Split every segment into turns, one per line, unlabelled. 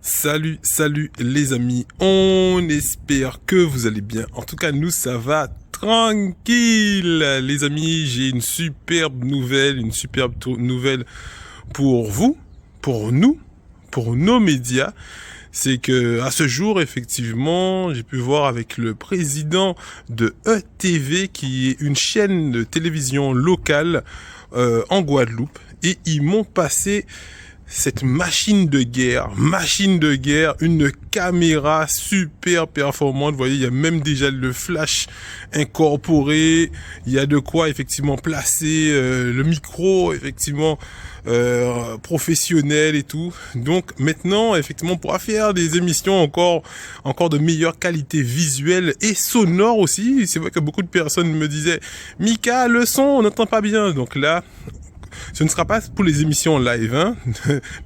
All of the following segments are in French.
Salut les amis, on espère que vous allez bien. En tout cas, nous ça va tranquille. Les amis, j'ai une superbe nouvelle pour vous, pour nous, pour nos médias. C'est que à ce jour, effectivement, j'ai pu voir avec le président de ETV, qui est une chaîne de télévision locale en Guadeloupe, et ils m'ont passé cette machine de guerre, une caméra super performante. Vous voyez, il y a même déjà le flash incorporé. Il y a de quoi effectivement placer le micro, effectivement professionnel et tout. Donc maintenant, effectivement, on pourra faire des émissions encore de meilleure qualité visuelle et sonore aussi. C'est vrai que beaucoup de personnes me disaient, Mika, le son, on n'entend pas bien. Donc là, ce ne sera pas pour les émissions live, hein.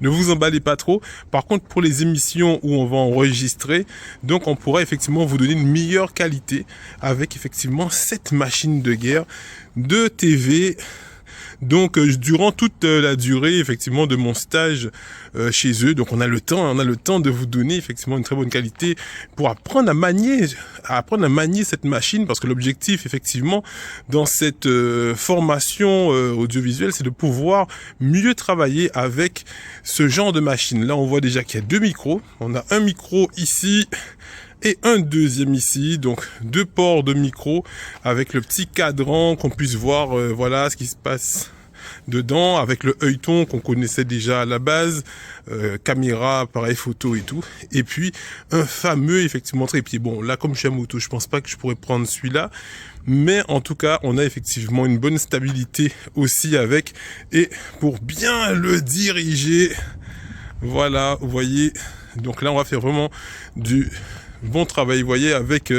Ne vous emballez pas trop. Par contre, pour les émissions où on va enregistrer, donc on pourra effectivement vous donner une meilleure qualité avec effectivement cette machine de guerre de TV. Donc durant toute la durée effectivement de mon stage chez eux, donc on a le temps de vous donner effectivement une très bonne qualité pour apprendre à manier cette machine, parce que l'objectif effectivement dans cette formation audiovisuelle, c'est de pouvoir mieux travailler avec ce genre de machine. Là, on voit déjà qu'il y a deux micros. On a un micro ici et un deuxième ici, donc deux ports de micro avec le petit cadran, qu'on puisse voir voilà ce qui se passe dedans, avec le œilleton qu'on connaissait déjà à la base, caméra, appareil photo et tout, et puis un fameux effectivement trépied. Bon, là comme je suis à moto, je pense pas que je pourrais prendre celui-là, mais en tout cas on a effectivement une bonne stabilité aussi avec, et pour bien le diriger, voilà, vous voyez, donc là on va faire vraiment du bon travail, vous voyez, avec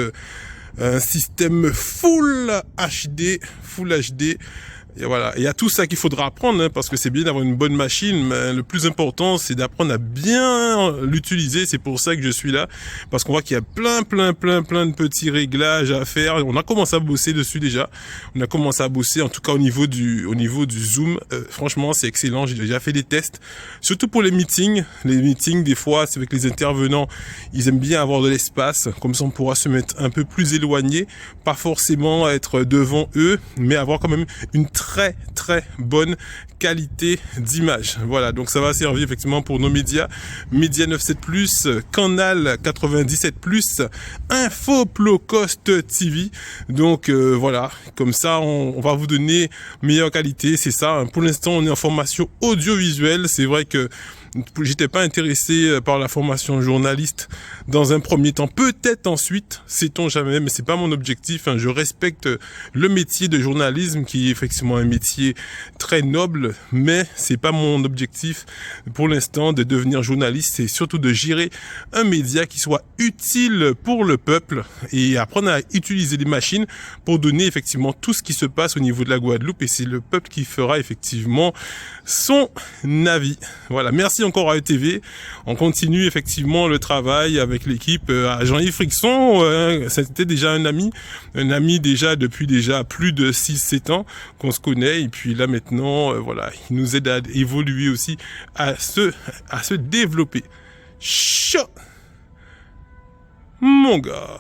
un système Full HD. Et voilà, il y a tout ça qu'il faudra apprendre, hein, parce que c'est bien d'avoir une bonne machine, mais le plus important, c'est d'apprendre à bien l'utiliser. C'est pour ça que je suis là, parce qu'on voit qu'il y a plein de petits réglages à faire. On a commencé à bosser dessus déjà. On a commencé à bosser, en tout cas au niveau du zoom. Franchement, c'est excellent. J'ai déjà fait des tests, surtout pour les meetings. Les meetings, des fois, c'est avec les intervenants. Ils aiment bien avoir de l'espace, comme ça on pourra se mettre un peu plus éloigné, pas forcément être devant eux, mais avoir quand même une très bonne qualité d'image. Voilà, donc ça va servir effectivement pour nos médias, Média 97+, Canal 97+, Info Low Cost TV. Donc voilà, comme ça on va vous donner meilleure qualité, c'est ça, hein. Pour l'instant on est en formation audiovisuelle. C'est vrai que j'étais pas intéressé par la formation journaliste dans un premier temps, peut-être ensuite, sait-on jamais, mais c'est pas mon objectif, hein. Je respecte le métier de journalisme, qui est effectivement un métier très noble, mais c'est pas mon objectif pour l'instant de devenir journaliste. C'est surtout de gérer un média qui soit utile pour le peuple et apprendre à utiliser les machines pour donner effectivement tout ce qui se passe au niveau de la Guadeloupe, et c'est le peuple qui fera effectivement son avis. Voilà, merci encore à ETV. On continue effectivement le travail avec l'équipe, à Jean-Yves Frixon. C'était déjà un ami déjà depuis déjà plus de 6-7 ans qu'on se connaît, et puis là maintenant voilà, il nous aide à évoluer aussi, à se développer. Chaud, mon gars.